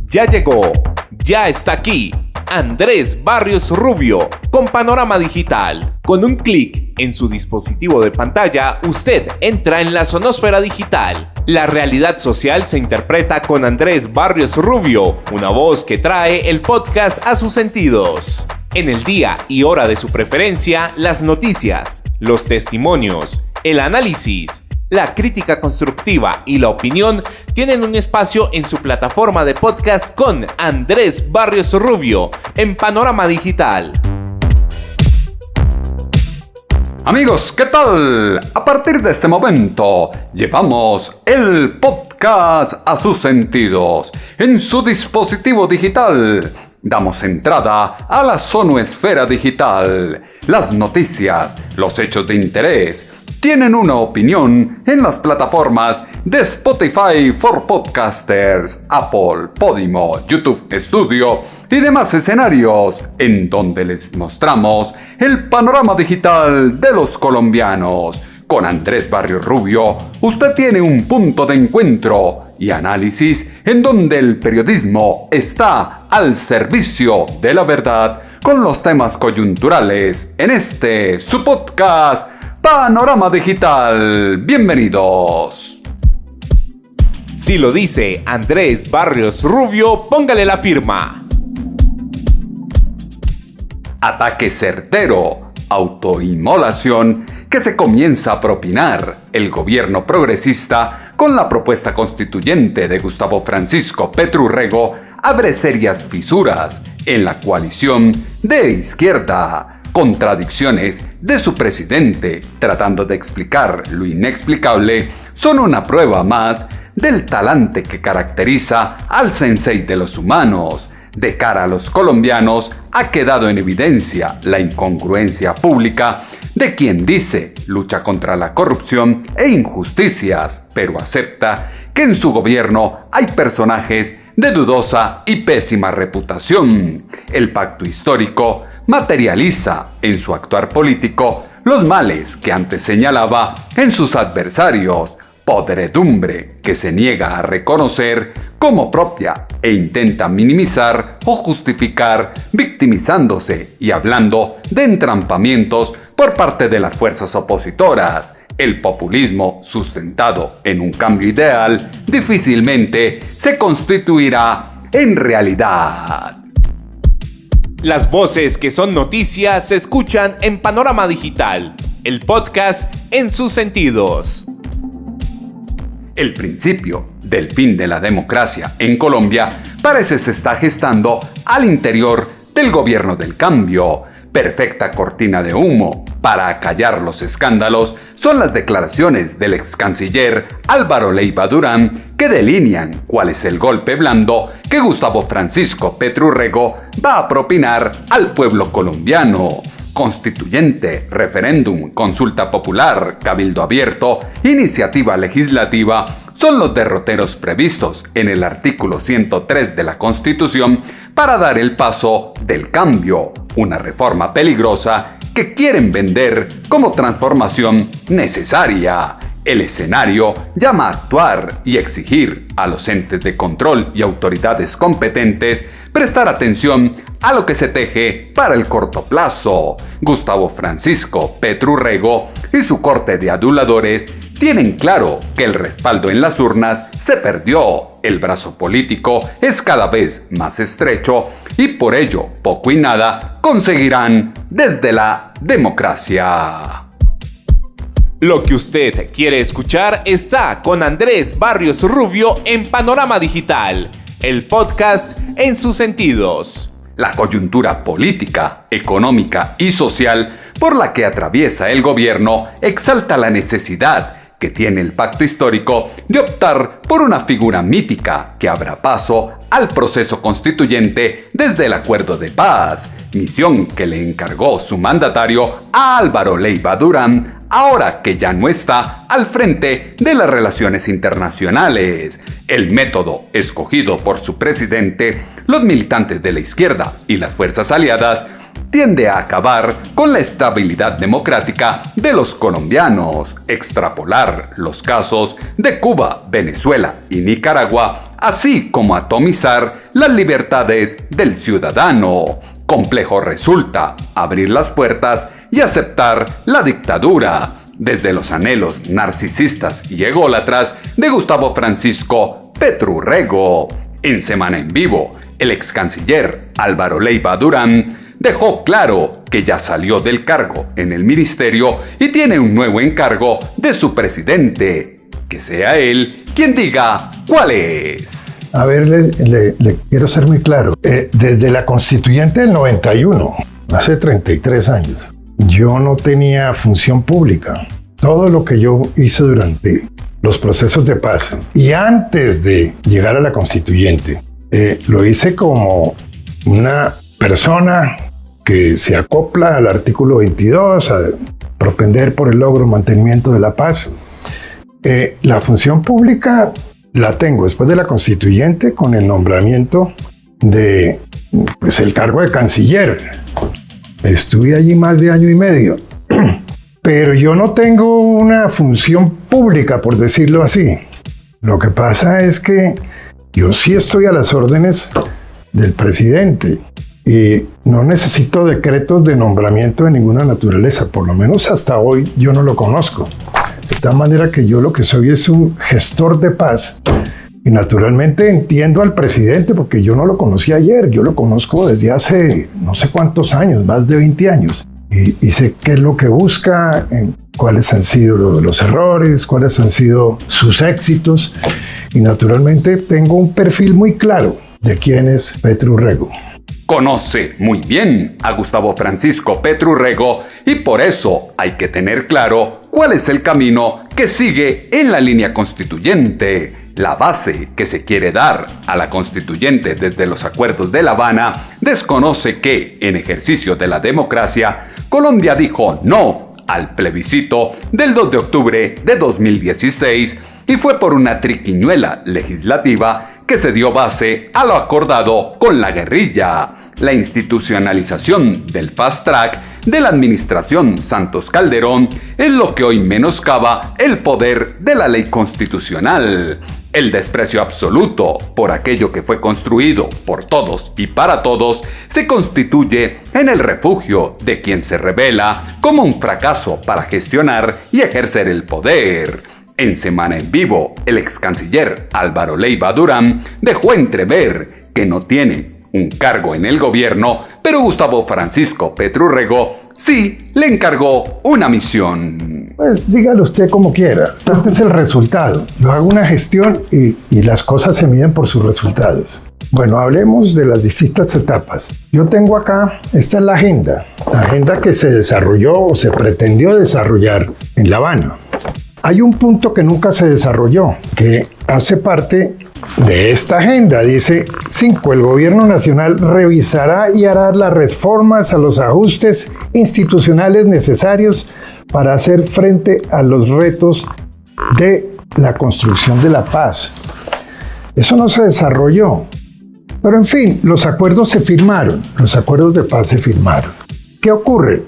Ya llegó, ya está aquí, Andrés Barrios Rubio, con Panorama Digital. Con un clic en su dispositivo de pantalla, usted entra en la sonósfera digital. La realidad social se interpreta con Andrés Barrios Rubio, una voz que trae el podcast a sus sentidos. En el día y hora de su preferencia, las noticias, los testimonios, el análisis, la crítica constructiva y la opinión tienen un espacio en su plataforma de podcast con Andrés Barrios Rubio en Panorama Digital. Amigos, ¿qué tal? A partir de este momento, llevamos el podcast a sus sentidos en su dispositivo digital. Damos entrada a la sonoesfera digital. Las noticias, los hechos de interés, tienen una opinión en las plataformas de Spotify for Podcasters, Apple, Podimo, YouTube Studio y demás escenarios, en donde les mostramos el panorama digital de los colombianos. Con Andrés Barrios Rubio, usted tiene un punto de encuentro y análisis en donde el periodismo está al servicio de la verdad con los temas coyunturales en este, su podcast, Panorama Digital. Bienvenidos. Si lo dice Andrés Barrios Rubio, póngale la firma. Ataque certero, autoinmolación que se comienza a propinar el gobierno progresista con la propuesta constituyente de Gustavo Francisco Petru Rego abre serias fisuras en la coalición de izquierda. Contradicciones de su presidente tratando de explicar lo inexplicable son una prueba más del talante que caracteriza al sensei de los humanos. De cara a los colombianos ha quedado en evidencia la incongruencia pública de quien dice lucha contra la corrupción e injusticias, pero acepta que en su gobierno hay personajes de dudosa y pésima reputación. El pacto histórico materializa en su actuar político los males que antes señalaba en sus adversarios, podredumbre que se niega a reconocer como propia e intenta minimizar o justificar victimizándose y hablando de entrampamientos por parte de las fuerzas opositoras. El populismo sustentado en un cambio ideal difícilmente se constituirá en realidad. Las voces que son noticias se escuchan en Panorama Digital, el podcast en sus sentidos. El principio del fin de la democracia en Colombia parece se está gestando al interior del gobierno del cambio. Perfecta cortina de humo para acallar los escándalos son las declaraciones del ex canciller Álvaro Leiva Durán que delinean cuál es el golpe blando que Gustavo Francisco Petru Rego va a propinar al pueblo colombiano. Constituyente, referéndum, consulta popular, cabildo abierto, iniciativa legislativa son los derroteros previstos en el artículo 103 de la Constitución para dar el paso del cambio, una reforma peligrosa que quieren vender como transformación necesaria. El escenario llama a actuar y exigir a los entes de control y autoridades competentes prestar atención a lo que se teje para el corto plazo. Gustavo Francisco Petru Rego y su corte de aduladores tienen claro que el respaldo en las urnas se perdió. El brazo político es cada vez más estrecho y por ello poco y nada conseguirán desde la democracia. Lo que usted quiere escuchar está con Andrés Barrios Rubio en Panorama Digital, el podcast en sus sentidos. La coyuntura política, económica y social por la que atraviesa el gobierno exalta la necesidad que tiene el pacto histórico de optar por una figura mítica que abra paso al proceso constituyente desde el acuerdo de paz, misión que le encargó su mandatario a Álvaro Leiva Durán, ahora que ya no está al frente de las relaciones internacionales. El método escogido por su presidente, los militantes de la izquierda y las fuerzas aliadas tiende a acabar con la estabilidad democrática de los colombianos, extrapolar los casos de Cuba, Venezuela y Nicaragua así como atomizar las libertades del ciudadano. Complejo resulta abrir las puertas y aceptar la dictadura, desde los anhelos narcisistas y ególatras de Gustavo Francisco Petru Rego. En Semana en Vivo, el ex canciller Álvaro Leiva Durán dejó claro que ya salió del cargo en el ministerio y tiene un nuevo encargo de su presidente. Que sea él quien diga cuál es. A ver, le quiero ser muy claro. Desde la constituyente del 91, hace 33 años, yo no tenía función pública. Todo lo que yo hice durante los procesos de paz y antes de llegar a la constituyente, lo hice como una persona que se acopla al artículo 22, a propender por el logro y mantenimiento de la paz. La función pública la tengo después de la constituyente con el nombramiento de el cargo de canciller. Estuve allí más de año y medio. Pero yo no tengo una función pública, por decirlo así. Lo que pasa es que yo sí estoy a las órdenes del presidente y no necesito decretos de nombramiento de ninguna naturaleza. Por lo menos hasta hoy yo no lo conozco. De tal manera que yo lo que soy es un gestor de paz. Y naturalmente entiendo al presidente porque yo no lo conocí ayer. Yo lo conozco desde hace no sé cuántos años, más de 20 años. Y sé qué es lo que busca, cuáles han sido los errores, cuáles han sido sus éxitos. Y naturalmente tengo un perfil muy claro de quién es Petru Rego. Conoce muy bien a Gustavo Francisco Petru Rego y por eso hay que tener claro cuál es el camino que sigue en la línea constituyente. La base que se quiere dar a la constituyente desde los acuerdos de La Habana desconoce que, en ejercicio de la democracia, Colombia dijo no al plebiscito del 2 de octubre de 2016 y fue por una triquiñuela legislativa que se dio base a lo acordado con la guerrilla. La institucionalización del fast track de la administración Santos Calderón es lo que hoy menoscaba el poder de la ley constitucional. El desprecio absoluto por aquello que fue construido por todos y para todos se constituye en el refugio de quien se revela como un fracaso para gestionar y ejercer el poder. En Semana en Vivo, el ex canciller Álvaro Leiva Durán dejó entrever que no tiene un cargo en el gobierno, pero Gustavo Francisco Petru Rego sí le encargó una misión. Pues dígalo usted como quiera. Este es el resultado. Yo hago una gestión y las cosas se miden por sus resultados. Bueno, hablemos de las distintas etapas. Yo tengo acá, esta es la agenda que se desarrolló o se pretendió desarrollar en La Habana. Hay un punto que nunca se desarrolló, que hace parte de esta agenda. Dice 5. El gobierno nacional revisará y hará las reformas a los ajustes institucionales necesarios para hacer frente a los retos de la construcción de la paz. Eso no se desarrolló. Pero en fin, los acuerdos se firmaron, los acuerdos de paz se firmaron. ¿Qué ocurre?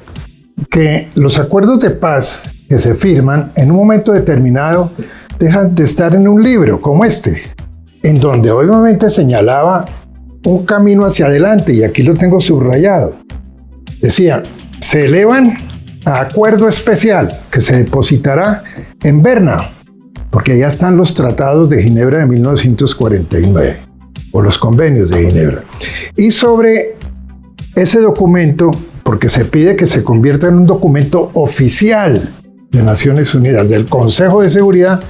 Que los acuerdos de paz que se firman en un momento determinado dejan de estar en un libro como este, en donde obviamente señalaba un camino hacia adelante, y aquí lo tengo subrayado. Decía, se elevan a acuerdo especial que se depositará en Berna, porque allá están los tratados de Ginebra de 1949, o los convenios de Ginebra. Y sobre ese documento, porque se pide que se convierta en un documento oficial de Naciones Unidas, del Consejo de Seguridad,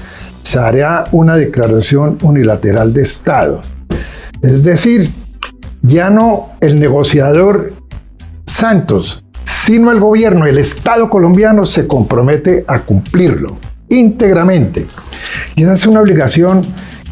se hará una declaración unilateral de Estado. Es decir, ya no el negociador Santos, sino el gobierno, el Estado colombiano se compromete a cumplirlo íntegramente. Y esa es una obligación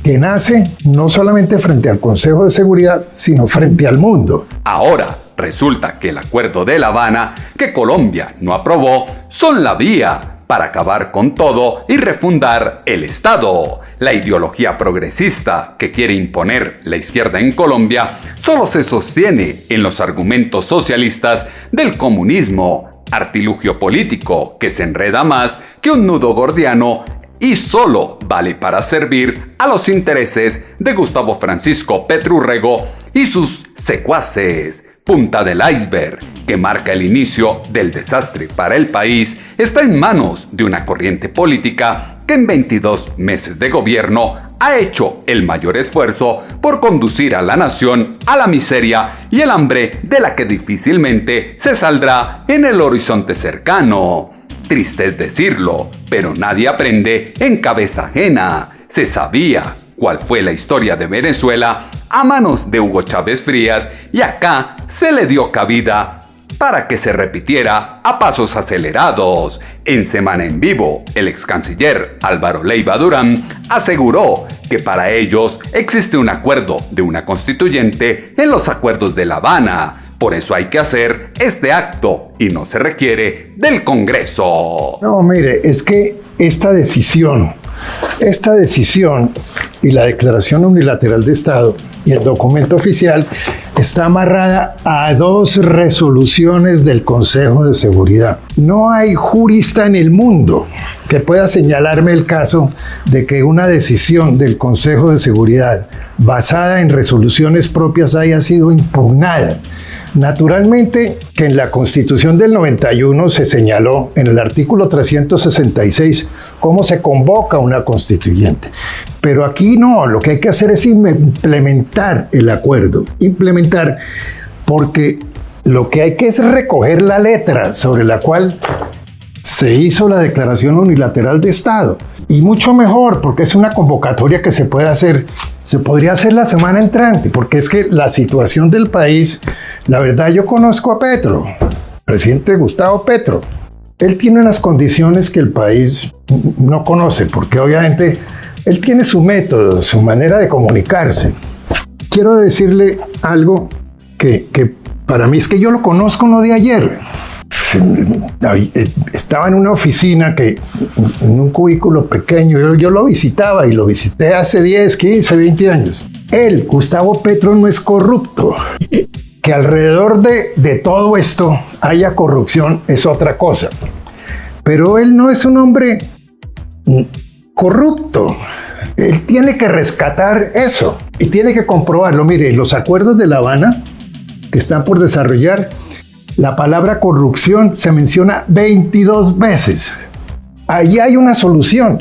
que nace no solamente frente al Consejo de Seguridad, sino frente al mundo. Ahora resulta que el Acuerdo de La Habana, que Colombia no aprobó, son la vía para acabar con todo y refundar el Estado. La ideología progresista que quiere imponer la izquierda en Colombia solo se sostiene en los argumentos socialistas del comunismo, artilugio político que se enreda más que un nudo gordiano y solo vale para servir a los intereses de Gustavo Francisco Petro Urrego y sus secuaces. Punta del iceberg que marca el inicio del desastre para el país está en manos de una corriente política que en 22 meses de gobierno ha hecho el mayor esfuerzo por conducir a la nación a la miseria y el hambre de la que difícilmente se saldrá en el horizonte cercano. Triste es decirlo, pero nadie aprende en cabeza ajena. Se sabía cuál fue la historia de Venezuela a manos de Hugo Chávez Frías y acá se le dio cabida para que se repitiera a pasos acelerados. En Semana en Vivo, el ex canciller Álvaro Leiva Durán aseguró que para ellos existe un acuerdo de una constituyente en los acuerdos de La Habana. Por eso hay que hacer este acto y no se requiere del Congreso. No, mire, es que esta decisión y la declaración unilateral de Estado y el documento oficial está amarrada a 2 resoluciones del Consejo de Seguridad. No hay jurista en el mundo que pueda señalarme el caso de que una decisión del Consejo de Seguridad basada en resoluciones propias haya sido impugnada. Naturalmente que en la Constitución del 91 se señaló en el artículo 366 cómo se convoca una constituyente. Pero aquí no, lo que hay que hacer es implementar el acuerdo. Implementar, porque lo que hay que es recoger la letra sobre la cual se hizo la declaración unilateral de Estado. Y mucho mejor, porque es una convocatoria que se puede hacer, se podría hacer la semana entrante, porque es que la situación del país, la verdad yo conozco a Petro, presidente Gustavo Petro. Él tiene unas condiciones que el país no conoce, porque obviamente él tiene su método, su manera de comunicarse. Quiero decirle algo que para mí es que yo lo conozco no de ayer. Estaba en una oficina en un cubículo pequeño, yo lo visitaba y lo visité hace 10, 15, 20 años. Él, Gustavo Petro, no es corrupto. Que alrededor de todo esto haya corrupción es otra cosa. Pero él no es un hombre corrupto. Él tiene que rescatar eso y tiene que comprobarlo. Mire, los acuerdos de La Habana que están por desarrollar, la palabra corrupción se menciona 22 veces. Ahí hay una solución.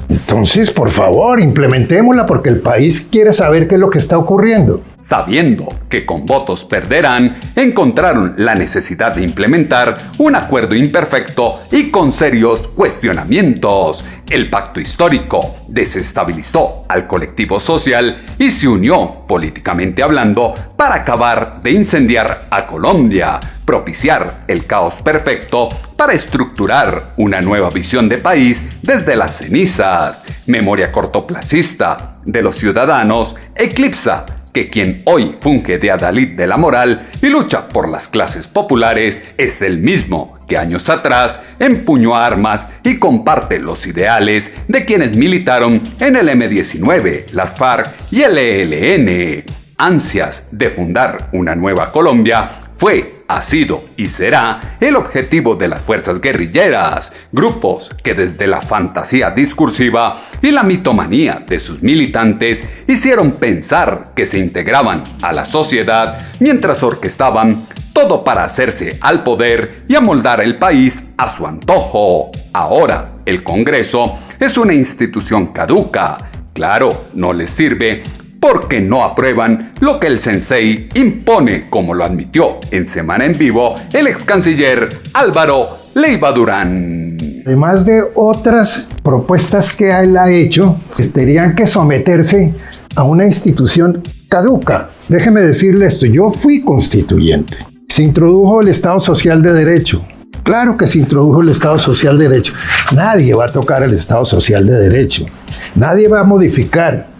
Entonces, por favor, implementémosla porque el país quiere saber qué es lo que está ocurriendo. Sabiendo que con votos perderán, encontraron la necesidad de implementar un acuerdo imperfecto y con serios cuestionamientos. El pacto histórico desestabilizó al colectivo social y se unió, políticamente hablando, para acabar de incendiar a Colombia, propiciar el caos perfecto para estructurar una nueva visión de país desde las cenizas. Memoria cortoplacista de los ciudadanos eclipsa que quien hoy funge de adalid de la moral y lucha por las clases populares es el mismo que años atrás empuñó armas y comparte los ideales de quienes militaron en el M-19, las FARC y el ELN. Ansias de fundar una nueva Colombia fue, ha sido y será el objetivo de las fuerzas guerrilleras, grupos que desde la fantasía discursiva y la mitomanía de sus militantes hicieron pensar que se integraban a la sociedad mientras orquestaban todo para hacerse al poder y amoldar el país a su antojo. Ahora, el Congreso es una institución caduca. Claro, no les sirve porque no aprueban lo que el Sensei impone, como lo admitió en Semana en Vivo el ex canciller Álvaro Leiva Durán. Además de otras propuestas que él ha hecho, tendrían que someterse a una institución caduca. Déjeme decirle esto, yo fui constituyente. Se introdujo el Estado Social de Derecho. Claro que se introdujo el Estado Social de Derecho. Nadie va a tocar el Estado Social de Derecho. Nadie va a modificar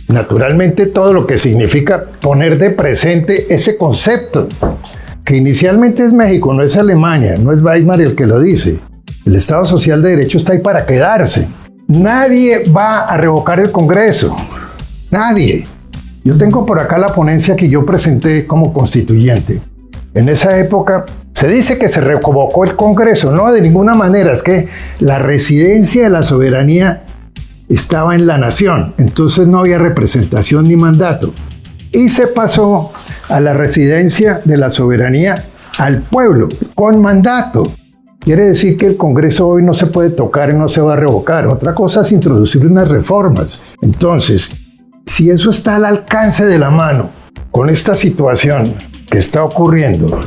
naturalmente todo lo que significa poner de presente ese concepto, que inicialmente es México, no es Alemania, no es Weimar el que lo dice. El Estado Social de Derecho está ahí para quedarse. Nadie va a revocar el Congreso. Nadie. Yo tengo por acá la ponencia que yo presenté como constituyente. En esa época Se dice que se reconvocó el Congreso. No, de ninguna manera. Es que la residencia de la soberanía estaba en la nación. Entonces no había representación ni mandato. Y se pasó a la residencia de la soberanía al pueblo, con mandato. Quiere decir que el Congreso hoy no se puede tocar y no se va a revocar. Otra cosa es introducir unas reformas. Entonces, si eso está al alcance de la mano con esta situación que está ocurriendo,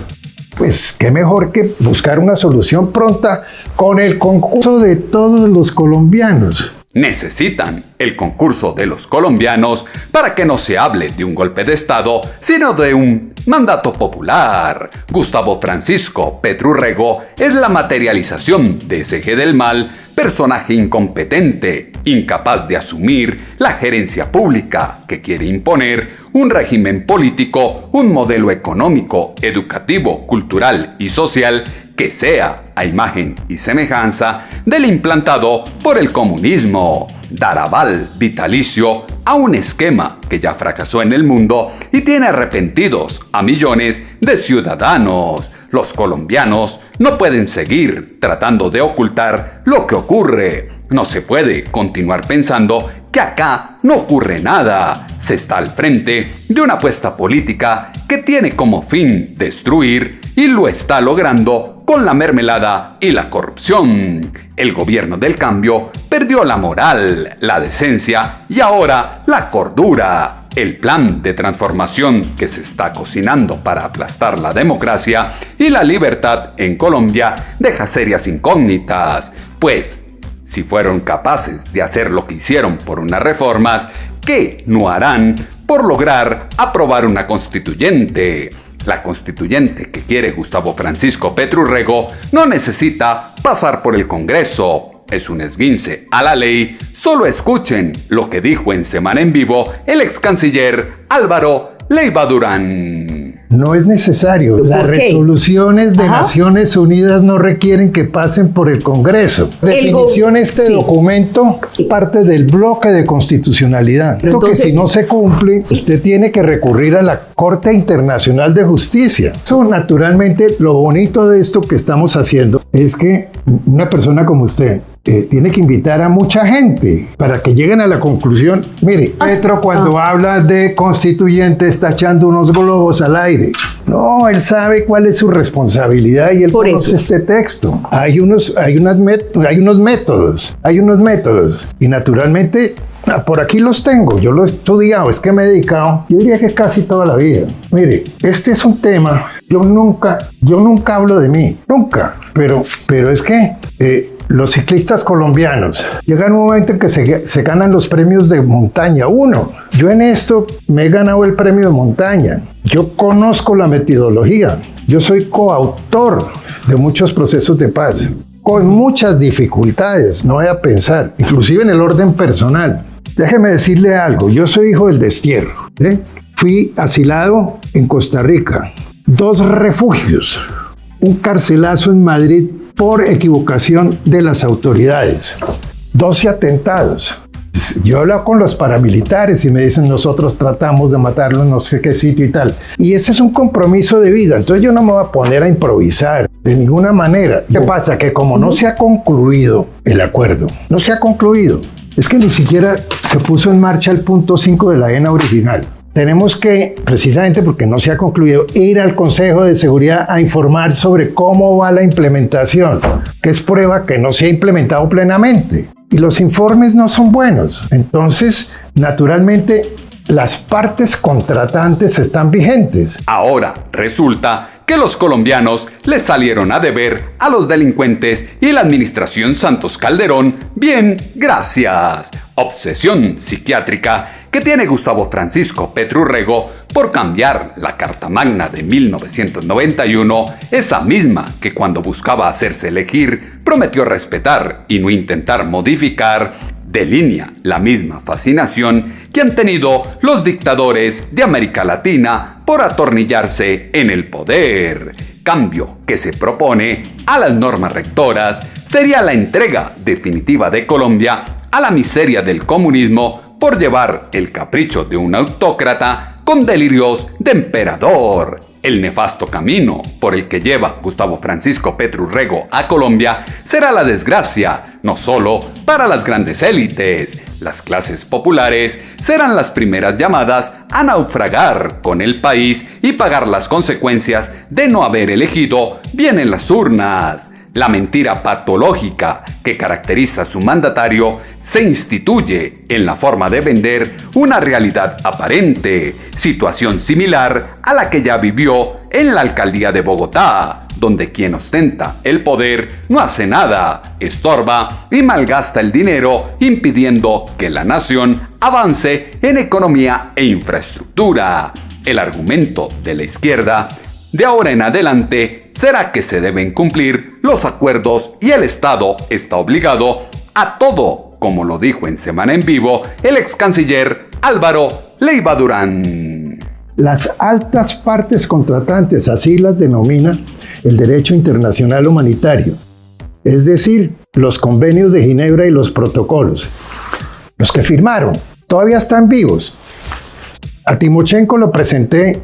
pues qué mejor que buscar una solución pronta con el concurso de todos los colombianos. Necesitan el concurso de los colombianos para que no se hable de un golpe de Estado, sino de un mandato popular. Gustavo Francisco Petro Urrego es la materialización de ese eje del mal, personaje incompetente, incapaz de asumir la gerencia pública que quiere imponer un régimen político, un modelo económico, educativo, cultural y social que sea a imagen y semejanza del implantado por el comunismo, dar aval vitalicio a un esquema que ya fracasó en el mundo y tiene arrepentidos a millones de ciudadanos. Los colombianos no pueden seguir tratando de ocultar lo que ocurre. No se puede continuar pensando que acá no ocurre nada. Se está al frente de una apuesta política que tiene como fin destruir y lo está logrando con la mermelada y la corrupción. El gobierno del cambio perdió la moral, la decencia y ahora la cordura. El plan de transformación que se está cocinando para aplastar la democracia y la libertad en Colombia deja serias incógnitas, pues si fueron capaces de hacer lo que hicieron por unas reformas, ¿qué no harán por lograr aprobar una constituyente? La constituyente que quiere Gustavo Francisco Petro Urrego no necesita pasar por el Congreso. Es un esguince a la ley. Solo escuchen lo que dijo en Semana en Vivo el ex canciller Álvaro Leiva Durán. No es necesario. Las resoluciones de Naciones Unidas no requieren que pasen por el Congreso. Definición este documento parte del bloque de constitucionalidad. Entonces, que si no se cumple, usted tiene que recurrir a la Corte Internacional de Justicia. Eso, naturalmente, lo bonito de esto que estamos haciendo es que una persona como usted tiene que invitar a mucha gente para que lleguen a la conclusión. Mire, Petro cuando habla de constituyente está echando unos globos al aire. No, él sabe cuál es su responsabilidad y él conoce este texto. Hay unos métodos. Y naturalmente, por aquí los tengo. Yo lo he estudiado, es que me he dedicado, yo diría que casi toda la vida. Mire, este es un tema, yo nunca hablo de mí, nunca. Pero es que los ciclistas colombianos llegan un momento en que se ganan los premios de montaña. Yo en esto me he ganado el premio de montaña. Yo conozco la metodología. Yo soy coautor de muchos procesos de paz, con muchas dificultades, no voy a pensar, inclusive en el orden personal. Déjeme decirle algo, yo soy hijo del destierro. Fui asilado en Costa Rica, 2 refugios, un carcelazo en Madrid por equivocación de las autoridades, 12 atentados. Yo he hablado con los paramilitares y me dicen nosotros tratamos de matarlo en no sé qué sitio y tal. Y ese es un compromiso de vida. Entonces yo no me voy a poner a improvisar de ninguna manera. ¿Qué pasa? Que como no se ha concluido el acuerdo, no se ha concluido. Es que ni siquiera se puso en marcha el punto 5 de la ENA original. Tenemos que, precisamente porque no se ha concluido, ir al Consejo de Seguridad a informar sobre cómo va la implementación, que es prueba que no se ha implementado plenamente. Y los informes no son buenos. Entonces, naturalmente, las partes contratantes están vigentes. Ahora resulta que los colombianos les salieron a deber a los delincuentes y la administración Santos Calderón. Bien, gracias. Obsesión psiquiátrica que tiene Gustavo Francisco Petro Urrego por cambiar la Carta Magna de 1991, esa misma que cuando buscaba hacerse elegir prometió respetar y no intentar modificar, delinea la misma fascinación que han tenido los dictadores de América Latina por atornillarse en el poder. Cambio que se propone a las normas rectoras sería la entrega definitiva de Colombia a la miseria del comunismo por llevar el capricho de un autócrata con delirios de emperador. El nefasto camino por el que lleva Gustavo Francisco Petro Urrego a Colombia será la desgracia, no solo para las grandes élites. Las clases populares serán las primeras llamadas a naufragar con el país y pagar las consecuencias de no haber elegido bien en las urnas. La mentira patológica que caracteriza a su mandatario se instituye en la forma de vender una realidad aparente, situación similar a la que ya vivió en la alcaldía de Bogotá, donde quien ostenta el poder no hace nada, estorba y malgasta el dinero, impidiendo que la nación avance en economía e infraestructura. El argumento de la izquierda de ahora en adelante será que se deben cumplir los acuerdos y el Estado está obligado a todo, como lo dijo en Semana en Vivo el ex canciller Álvaro Leiva Durán. Las altas partes contratantes, así las denomina el derecho internacional humanitario, es decir, los convenios de Ginebra y los protocolos. Los que firmaron todavía están vivos. A Timochenko lo presenté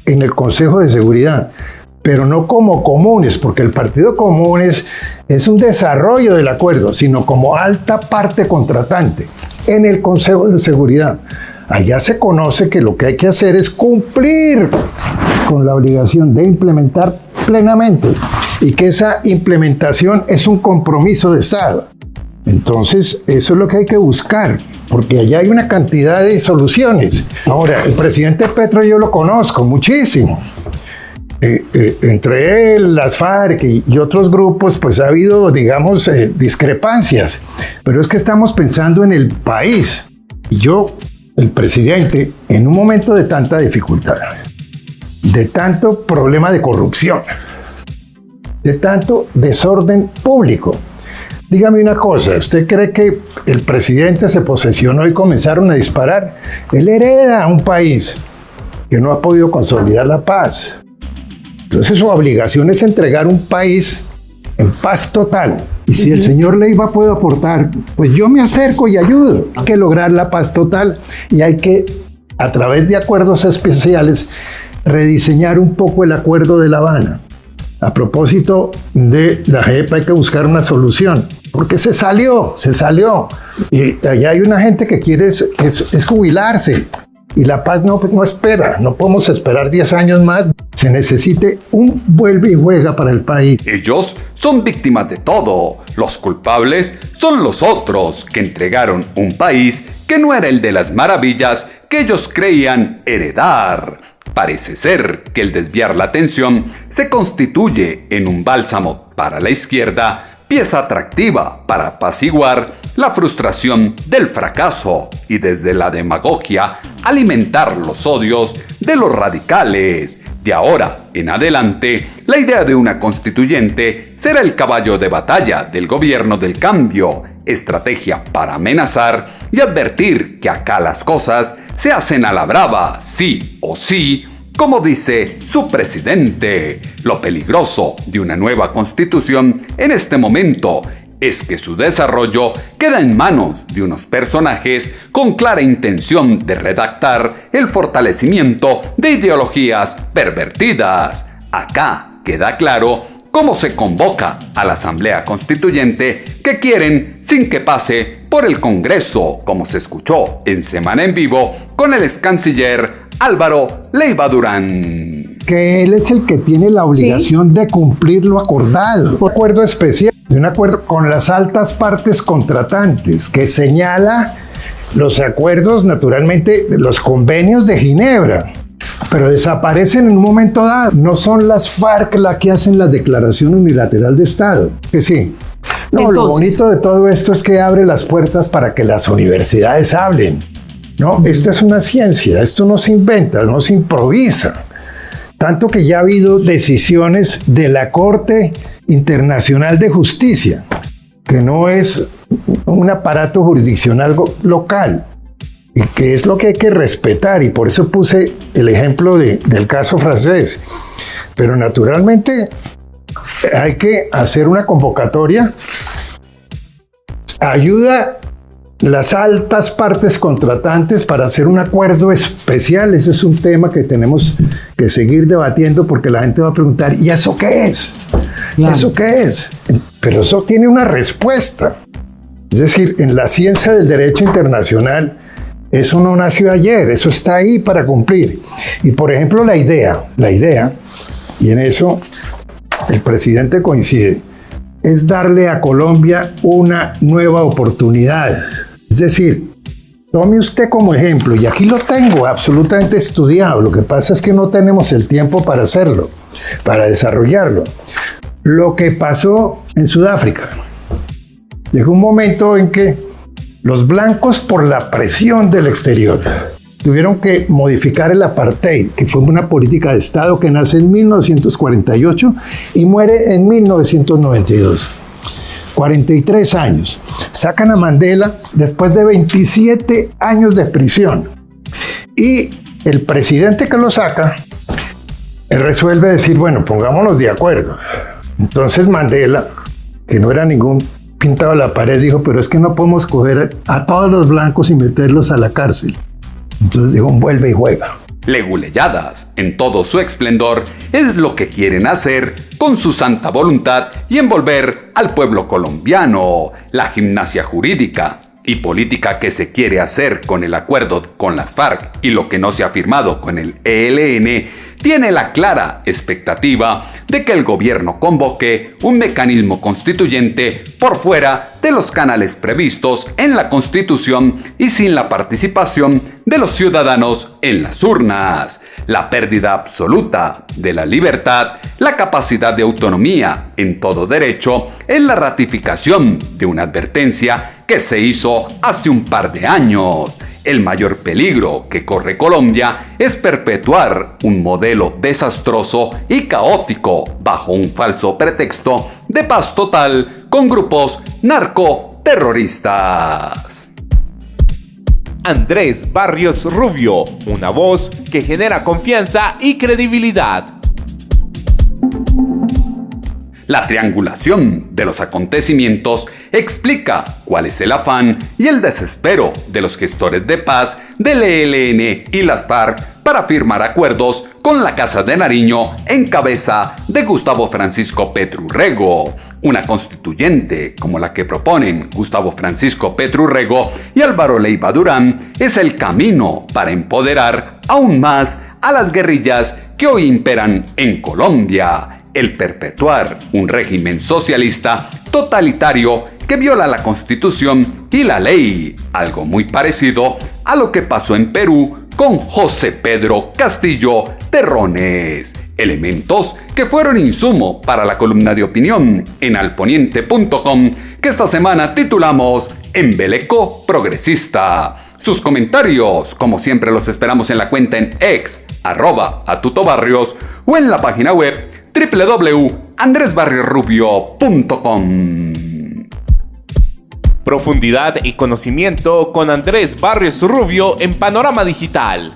en el Consejo de Seguridad, pero no como comunes, porque el Partido Comunes es un desarrollo del acuerdo, sino como alta parte contratante en el Consejo de Seguridad. Allá se conoce que lo que hay que hacer es cumplir con la obligación de implementar plenamente y que esa implementación es un compromiso de Estado. Entonces, eso es lo que hay que buscar, porque allá hay una cantidad de soluciones. Ahora, el presidente Petro yo lo conozco muchísimo. Entre él, las FARC y otros grupos, pues ha habido, digamos, discrepancias. Pero es que estamos pensando en el país. Y yo, el presidente, en un momento de tanta dificultad, de tanto problema de corrupción, de tanto desorden público. Dígame una cosa, ¿usted cree que el presidente se posesionó y comenzaron a disparar? Él hereda un país que no ha podido consolidar la paz. Entonces su obligación es entregar un país en paz total. Y si el señor Leiva puede aportar, pues yo me acerco y ayudo. Hay que lograr la paz total y hay que, a través de acuerdos especiales, rediseñar un poco el acuerdo de La Habana. A propósito de la JEP hay que buscar una solución, porque se salió. Y allá hay una gente que quiere es jubilarse. Y la paz no espera, no podemos esperar 10 años más. Se necesite un vuelve y juega para el país. Ellos son víctimas de todo. Los culpables son los otros que entregaron un país que no era el de las maravillas que ellos creían heredar. Parece ser que el desviar la atención se constituye en un bálsamo para la izquierda, pieza atractiva para apaciguar la frustración del fracaso y desde la demagogia alimentar los odios de los radicales. De ahora en adelante, la idea de una constituyente será el caballo de batalla del gobierno del cambio, estrategia para amenazar y advertir que acá las cosas se hacen a la brava, sí o sí, como dice su presidente. Lo peligroso de una nueva constitución en este momento es que su desarrollo queda en manos de unos personajes con clara intención de redactar el fortalecimiento de ideologías pervertidas. Acá queda claro cómo se convoca a la Asamblea Constituyente que quieren sin que pase por el Congreso, como se escuchó en Semana en Vivo con el ex canciller Álvaro Leiva Durán. Que él es el que tiene la obligación de cumplir lo acordado. Un acuerdo especial, un acuerdo con las altas partes contratantes, que señala los acuerdos, naturalmente, los convenios de Ginebra, pero desaparecen en un momento dado. No son las FARC las que hacen la declaración unilateral de Estado, que sí. No, entonces, lo bonito de todo esto es que abre las puertas para que las universidades hablen. No, esta es una ciencia, esto no se inventa, no se improvisa. Tanto que ya ha habido decisiones de la Corte Internacional de Justicia, que no es un aparato jurisdiccional local, y que es lo que hay que respetar, y por eso puse el ejemplo del caso francés. Pero naturalmente hay que hacer una convocatoria. Ayuda las altas partes contratantes para hacer un acuerdo especial. Ese es un tema que tenemos que seguir debatiendo porque la gente va a preguntar, ¿y eso qué es? Claro. ¿Eso qué es? Pero eso tiene una respuesta. Es decir, en la ciencia del derecho internacional, eso no nació ayer, eso está ahí para cumplir. Y por ejemplo, la idea, y en eso el presidente coincide, es darle a Colombia una nueva oportunidad. Es decir, tome usted como ejemplo, y aquí lo tengo absolutamente estudiado, lo que pasa es que no tenemos el tiempo para hacerlo, para desarrollarlo. Lo que pasó en Sudáfrica. Llegó un momento en que los blancos, por la presión del exterior, tuvieron que modificar el apartheid, que fue una política de Estado que nace en 1948 y muere en 1992. 43 años. Sacan a Mandela después de 27 años de prisión. Y el presidente que lo saca resuelve decir, bueno, pongámonos de acuerdo. Entonces Mandela, que no era ningún pintado a la pared, dijo, pero es que no podemos coger a todos los blancos y meterlos a la cárcel. Entonces dijo, vuelve y juega. Leguleyadas en todo su esplendor es lo que quieren hacer con su santa voluntad y envolver al pueblo colombiano. La gimnasia jurídica y política que se quiere hacer con el acuerdo con las FARC y lo que no se ha firmado con el ELN tiene la clara expectativa de que el gobierno convoque un mecanismo constituyente por fuera de los canales previstos en la Constitución y sin la participación de los ciudadanos en las urnas. La pérdida absoluta de la libertad, la capacidad de autonomía en todo derecho, es la ratificación de una advertencia que se hizo hace un par de años. El mayor peligro que corre Colombia es perpetuar un modelo desastroso y caótico bajo un falso pretexto de paz total con grupos narcoterroristas. Andrés Barrios Rubio, una voz que genera confianza y credibilidad. La triangulación de los acontecimientos explica cuál es el afán y el desespero de los gestores de paz del ELN y las FARC para firmar acuerdos con la Casa de Nariño en cabeza de Gustavo Francisco Petro Urrego. Una constituyente como la que proponen Gustavo Francisco Petro Urrego y Álvaro Leiva Durán es el camino para empoderar aún más a las guerrillas que hoy imperan en Colombia. El perpetuar un régimen socialista totalitario que viola la Constitución y la ley, algo muy parecido a lo que pasó en Perú con José Pedro Castillo Terrones. Elementos que fueron insumo para la columna de opinión en alponiente.com que esta semana titulamos Embeleco Progresista. Sus comentarios, como siempre, los esperamos en la cuenta en X, @atutobarrios, o en la página web www.andresbarriosrubio.com. Profundidad y conocimiento con Andrés Barrios Rubio en Panorama Digital.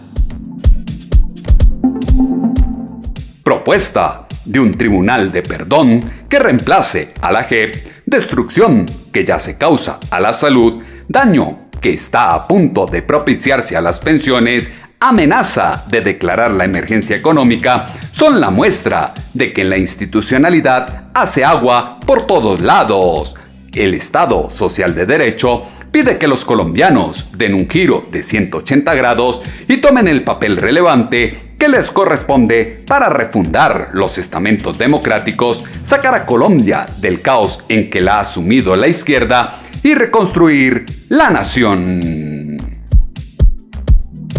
Propuesta de un tribunal de perdón que reemplace a la JEP, destrucción que ya se causa a la salud, daño que está a punto de propiciarse a las pensiones, amenaza de declarar la emergencia económica, son la muestra de que la institucionalidad hace agua por todos lados. El Estado Social de Derecho pide que los colombianos den un giro de 180 grados y tomen el papel relevante que les corresponde para refundar los estamentos democráticos, sacar a Colombia del caos en que la ha sumido la izquierda y reconstruir la nación.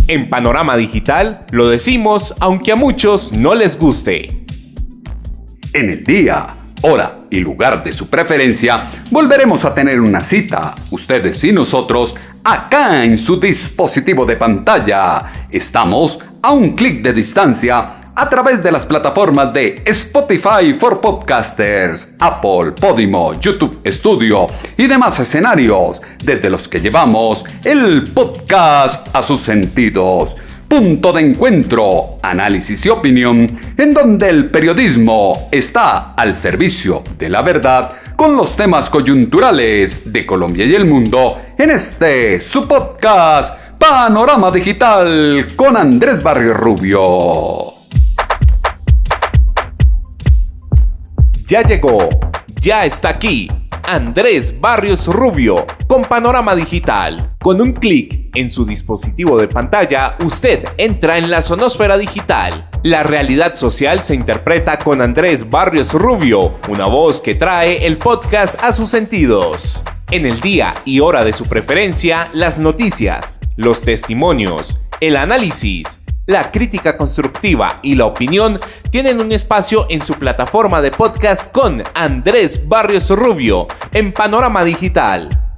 En Panorama Digital lo decimos aunque a muchos no les guste. En el día, hora y lugar de su preferencia, volveremos a tener una cita, ustedes y nosotros, acá en su dispositivo de pantalla. Estamos a un clic de distancia a través de las plataformas de Spotify for Podcasters, Apple, Podimo, YouTube Studio y demás escenarios, desde los que llevamos el podcast a sus sentidos. Punto de encuentro, análisis y opinión, en donde el periodismo está al servicio de la verdad con los temas coyunturales de Colombia y el mundo en este su podcast Panorama Digital con Andrés Barrios Rubio. Ya llegó, ya está aquí, Andrés Barrios Rubio con Panorama Digital. Con un clic en su dispositivo de pantalla, usted entra en la sonósfera digital. La realidad social se interpreta con Andrés Barrios Rubio, una voz que trae el podcast a sus sentidos. En el día y hora de su preferencia, las noticias, los testimonios, el análisis, la crítica constructiva y la opinión tienen un espacio en su plataforma de podcast con Andrés Barrios Rubio en Panorama Digital.